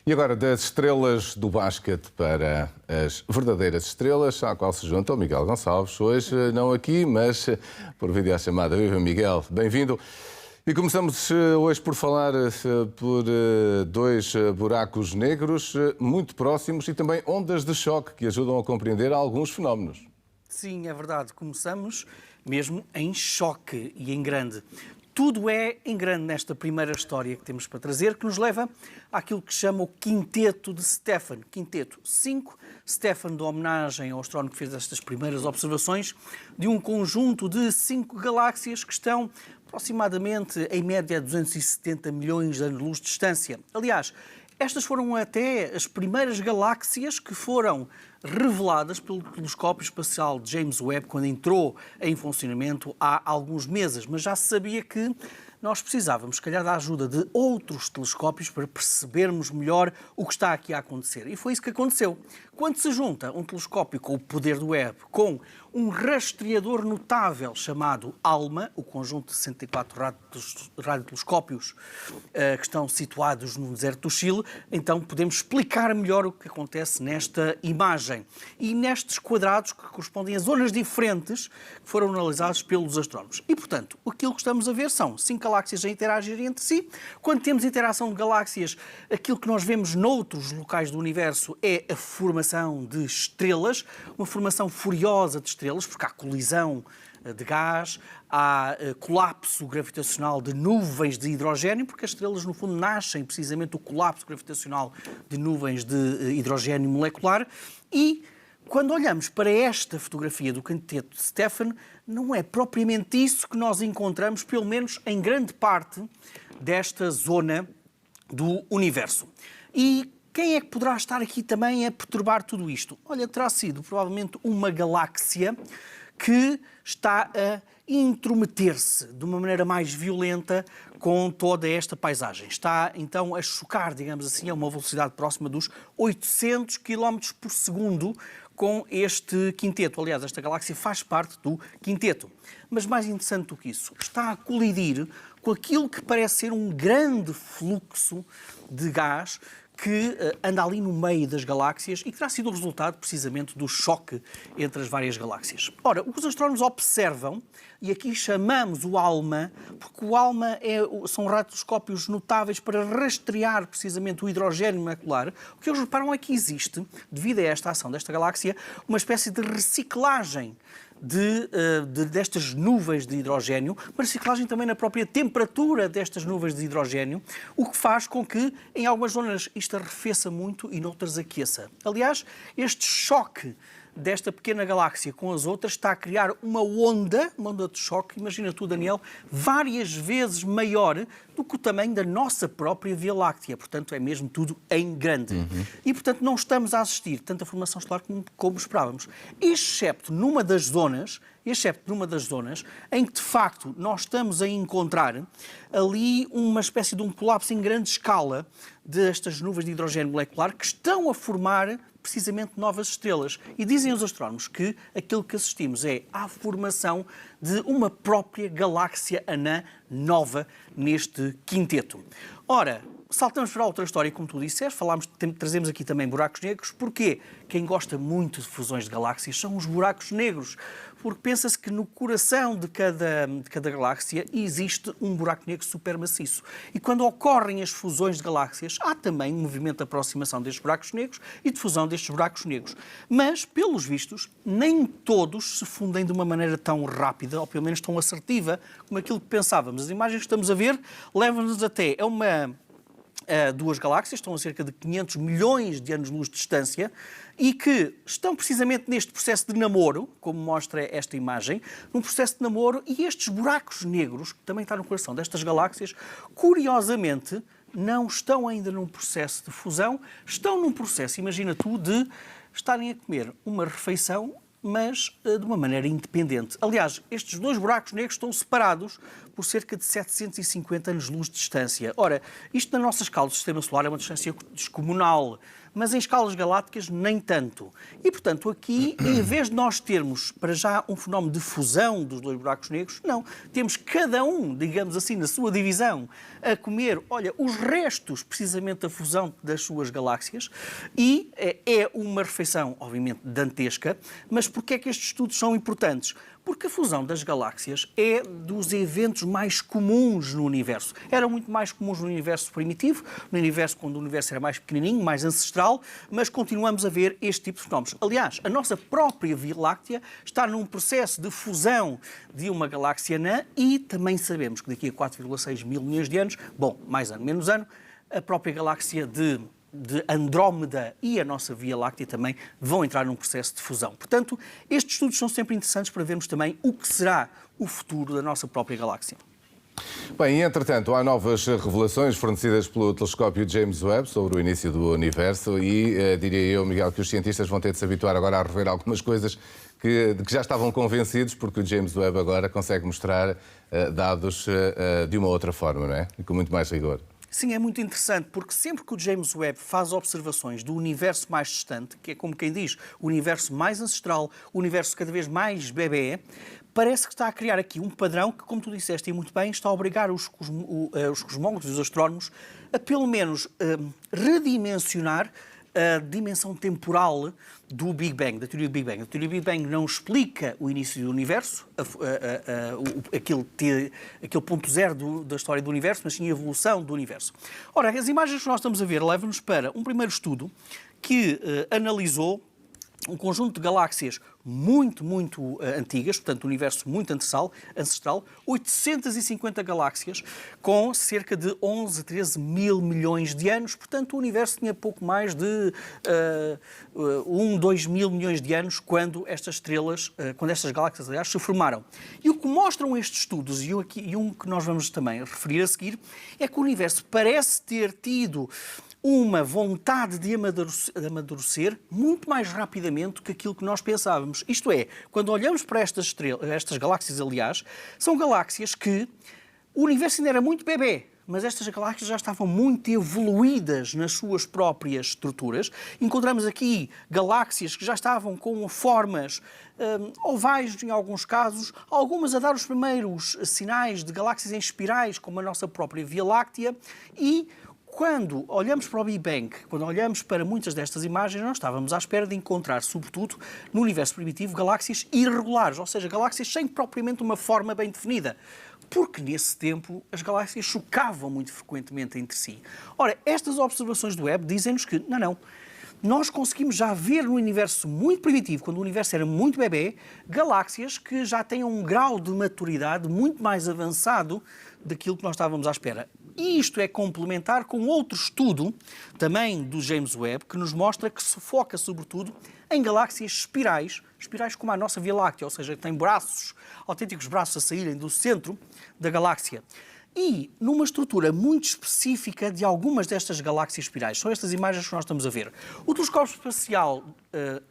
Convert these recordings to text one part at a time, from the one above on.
E agora, das estrelas do basquete para as verdadeiras estrelas, à qual se junta o Miguel Gonçalves. Hoje, não aqui, mas por videochamada. Viva, Miguel, bem-vindo. E começamos hoje por falar por dois buracos negros muito próximos e também ondas de choque que ajudam a compreender alguns fenómenos. Sim, é verdade. Começamos mesmo em choque e em grande. Tudo é em grande nesta primeira história que temos para trazer, que nos leva àquilo que chama o Quinteto de Stephan. Quinteto 5, Stephan de homenagem ao astrónomo que fez estas primeiras observações de um conjunto de 5 galáxias que estão aproximadamente em média a 270 milhões de anos-luz de distância. Aliás, estas foram até as primeiras galáxias que foram reveladas pelo telescópio espacial James Webb quando entrou em funcionamento há alguns meses, mas já se sabia que nós precisávamos, se calhar, da ajuda de outros telescópios para percebermos melhor o que está aqui a acontecer. E foi isso que aconteceu. Quando se junta um telescópio com o poder do Webb, com um rastreador notável chamado ALMA, o conjunto de 64 radiotelescópios que estão situados no deserto do Chile, então podemos explicar melhor o que acontece nesta imagem. E nestes quadrados que correspondem a zonas diferentes que foram analisados pelos astrónomos. E, portanto, aquilo que estamos a ver são 5 galáxias a interagirem entre si. Quando temos interação de galáxias, aquilo que nós vemos noutros locais do universo é a formação de estrelas, uma formação furiosa de estrelas, porque há colisão de gás, há colapso gravitacional de nuvens de hidrogênio, porque as estrelas, no fundo, nascem precisamente do colapso gravitacional de nuvens de hidrogênio molecular. E quando olhamos para esta fotografia do Quinteto de Stephan, não é propriamente isso que nós encontramos, pelo menos em grande parte desta zona do universo. E quem é que poderá estar aqui também a perturbar tudo isto? Olha, terá sido provavelmente uma galáxia que está a intrometer-se de uma maneira mais violenta com toda esta paisagem. Está, então, a chocar, digamos assim, a uma velocidade próxima dos 800 km por segundo com este quinteto. Aliás, esta galáxia faz parte do quinteto. Mas mais interessante do que isso, está a colidir com aquilo que parece ser um grande fluxo de gás que anda ali no meio das galáxias e que terá sido o resultado precisamente do choque entre as várias galáxias. Ora, o que os astrónomos observam, e aqui chamamos o ALMA, porque o ALMA são radiotelescópios notáveis para rastrear precisamente o hidrogênio molecular, o que eles reparam é que existe, devido a esta ação desta galáxia, uma espécie de reciclagem destas nuvens de hidrogênio, uma reciclagem também na própria temperatura destas nuvens de hidrogênio, o que faz com que em algumas zonas isto arrefeça muito e noutras aqueça. Aliás, este choque desta pequena galáxia com as outras está a criar uma onda de choque, imagina tu, Daniel, várias vezes maior do que o tamanho da nossa própria Via Láctea. Portanto, é mesmo tudo em grande. E, portanto, não estamos a assistir tanta formação estelar como esperávamos. Excepto numa das zonas em que, de facto, nós estamos a encontrar ali uma espécie de um colapso em grande escala destas nuvens de hidrogênio molecular que estão a formar precisamente novas estrelas. E dizem os astrónomos que aquilo que assistimos é à formação de uma própria galáxia anã nova neste quinteto. Ora, saltamos para outra história, como tu disseste, trazemos aqui também buracos negros, porque quem gosta muito de fusões de galáxias são os buracos negros, porque pensa-se que no coração de cada galáxia existe um buraco negro supermaciço. E quando ocorrem as fusões de galáxias, há também um movimento de aproximação destes buracos negros e de fusão destes buracos negros. Mas, pelos vistos, nem todos se fundem de uma maneira tão rápida, ou pelo menos tão assertiva, como aquilo que pensávamos. As imagens que estamos a ver levam-nos até a duas galáxias, estão a cerca de 500 milhões de anos-luz de distância e que estão precisamente neste processo de namoro, como mostra esta imagem, num processo de namoro, e estes buracos negros, que também está no coração destas galáxias, curiosamente, não estão ainda num processo de fusão, estão num processo, imagina tu, de estarem a comer uma refeição, mas de uma maneira independente. Aliás, estes dois buracos negros estão separados por cerca de 750 anos-luz de distância. Ora, isto na nossa escala do Sistema Solar é uma distância descomunal, mas em escalas galácticas nem tanto. E, portanto, aqui, em vez de nós termos, para já, um fenómeno de fusão dos dois buracos negros, não. Temos cada um, digamos assim, na sua divisão, a comer, olha, os restos, precisamente, da fusão das suas galáxias, e é uma refeição, obviamente, dantesca, mas porquê é que estes estudos são importantes? Porque a fusão das galáxias é dos eventos mais comuns no universo. Eram muito mais comuns no universo primitivo, no universo quando o universo era mais pequenininho, mais ancestral, mas continuamos a ver este tipo de fenómenos. Aliás, a nossa própria Via Láctea está num processo de fusão de uma galáxia anã e também sabemos que daqui a 4,6 mil milhões de anos, bom, mais ano, menos ano, a própria galáxia de Andrómeda e a nossa Via Láctea também vão entrar num processo de fusão. Portanto, estes estudos são sempre interessantes para vermos também o que será o futuro da nossa própria galáxia. Bem, e entretanto, há novas revelações fornecidas pelo telescópio James Webb sobre o início do universo e diria eu, Miguel, que os cientistas vão ter de se habituar agora a rever algumas coisas de que já estavam convencidos, porque o James Webb agora consegue mostrar dados de uma outra forma, não é? E com muito mais rigor. Sim, é muito interessante, porque sempre que o James Webb faz observações do universo mais distante, que é como quem diz, o universo mais ancestral, o universo cada vez mais bebê, parece que está a criar aqui um padrão que, como tu disseste e muito bem, está a obrigar os cosmólogos e os astrónomos a, pelo menos, redimensionar a dimensão temporal do Big Bang, da teoria do Big Bang. A teoria do Big Bang não explica o início do universo, aquele ponto zero da história do universo, mas sim a evolução do universo. Ora, as imagens que nós estamos a ver levam-nos para um primeiro estudo que analisou um conjunto de galáxias muito antigas, portanto, um universo muito ancestral, 850 galáxias com cerca de 11, 13 mil milhões de anos. Portanto, o universo tinha pouco mais de 2 mil milhões de anos quando estas galáxias, aliás, se formaram. E o que mostram estes estudos, e um que nós vamos também referir a seguir, é que o universo parece ter tido uma vontade de amadurecer muito mais rapidamente do que aquilo que nós pensávamos. Isto é, quando olhamos para estas galáxias, aliás, são galáxias que o universo ainda era muito bebê, mas estas galáxias já estavam muito evoluídas nas suas próprias estruturas. Encontramos aqui galáxias que já estavam com formas ovais, em alguns casos, algumas a dar os primeiros sinais de galáxias em espirais, como a nossa própria Via Láctea, e quando olhamos para o Big Bang, quando olhamos para muitas destas imagens, nós estávamos à espera de encontrar, sobretudo, no universo primitivo, galáxias irregulares, ou seja, galáxias sem propriamente uma forma bem definida. Porque nesse tempo as galáxias chocavam muito frequentemente entre si. Ora, estas observações do Webb dizem-nos que, não, nós conseguimos já ver no universo muito primitivo, quando o universo era muito bebê, galáxias que já têm um grau de maturidade muito mais avançado daquilo que nós estávamos à espera. E isto é complementar com outro estudo, também do James Webb, que nos mostra que se foca, sobretudo, em galáxias espirais como a nossa Via Láctea, ou seja, que tem autênticos braços a saírem do centro da galáxia. E numa estrutura muito específica de algumas destas galáxias espirais. São estas imagens que nós estamos a ver. O telescópio espacial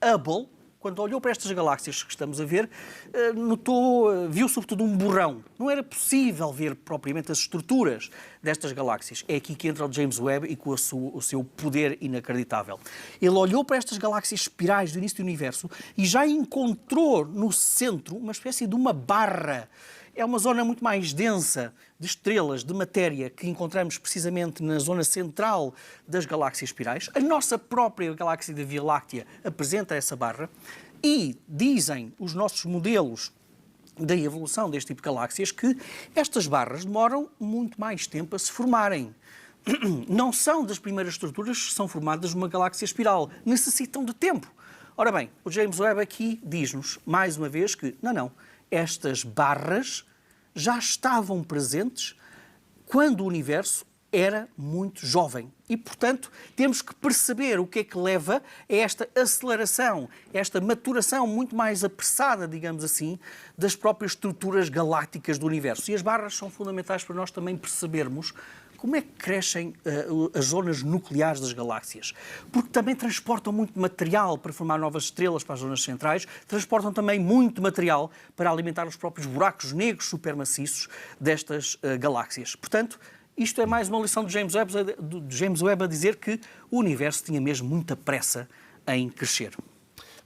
Hubble, quando olhou para estas galáxias que estamos a ver, viu sobretudo um borrão. Não era possível ver propriamente as estruturas destas galáxias. É aqui que entra o James Webb e com o seu poder inacreditável. Ele olhou para estas galáxias espirais do início do universo e já encontrou no centro uma espécie de uma barra. É uma zona muito mais densa de estrelas, de matéria, que encontramos precisamente na zona central das galáxias espirais. A nossa própria galáxia da Via Láctea apresenta essa barra e dizem os nossos modelos da evolução deste tipo de galáxias que estas barras demoram muito mais tempo a se formarem. Não são das primeiras estruturas que são formadas numa galáxia espiral. Necessitam de tempo. Ora bem, o James Webb aqui diz-nos, mais uma vez, que não. Estas barras já estavam presentes quando o universo era muito jovem. E, portanto, temos que perceber o que é que leva a esta aceleração, esta maturação muito mais apressada, digamos assim, das próprias estruturas galácticas do universo. E as barras são fundamentais para nós também percebermos como é que crescem as zonas nucleares das galáxias. Porque também transportam muito material para formar novas estrelas para as zonas centrais, transportam também muito material para alimentar os próprios buracos negros supermaciços destas galáxias. Portanto, Isto é mais uma lição de James Webb a dizer que o universo tinha mesmo muita pressa em crescer.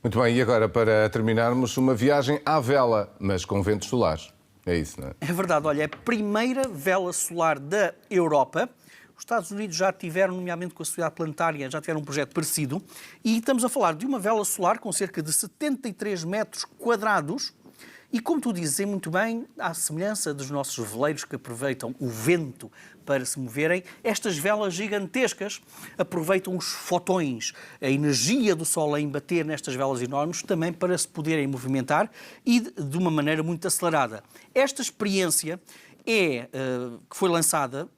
Muito bem, e agora para terminarmos, uma viagem à vela, mas com ventos solares. É isso, não é? É verdade, olha, é a primeira vela solar da Europa. Os Estados Unidos já tiveram, nomeadamente com a Sociedade Planetária, já tiveram um projeto parecido. E estamos a falar de uma vela solar com cerca de 73 metros quadrados. E como tu dizes muito bem, à semelhança dos nossos veleiros que aproveitam o vento para se moverem, estas velas gigantescas aproveitam os fotões, a energia do Sol a embater nestas velas enormes, também para se poderem movimentar e de uma maneira muito acelerada. Esta experiência que foi lançada,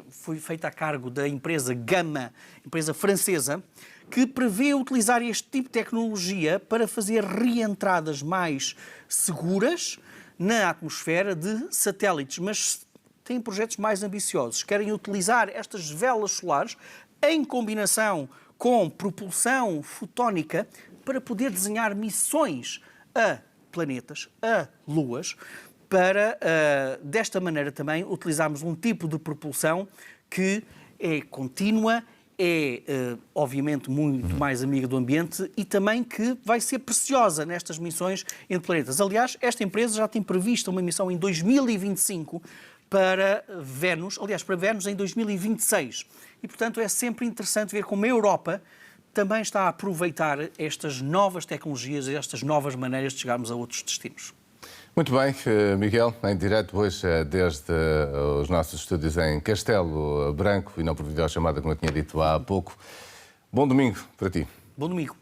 foi feita a cargo da empresa Gamma, empresa francesa, que prevê utilizar este tipo de tecnologia para fazer reentradas mais seguras na atmosfera de satélites, mas têm projetos mais ambiciosos. Querem utilizar estas velas solares em combinação com propulsão fotónica para poder desenhar missões a planetas, a luas, para, desta maneira também, utilizarmos um tipo de propulsão que é contínua, obviamente, muito mais amiga do ambiente e também que vai ser preciosa nestas missões entre planetas. Aliás, esta empresa já tem previsto uma missão em 2025 para Vênus, aliás, para Vênus em 2026. E, portanto, é sempre interessante ver como a Europa também está a aproveitar estas novas tecnologias, estas novas maneiras de chegarmos a outros destinos. Muito bem, Miguel, em direto hoje desde os nossos estúdios em Castelo Branco e não por videochamada, como eu tinha dito há pouco. Bom domingo para ti. Bom domingo.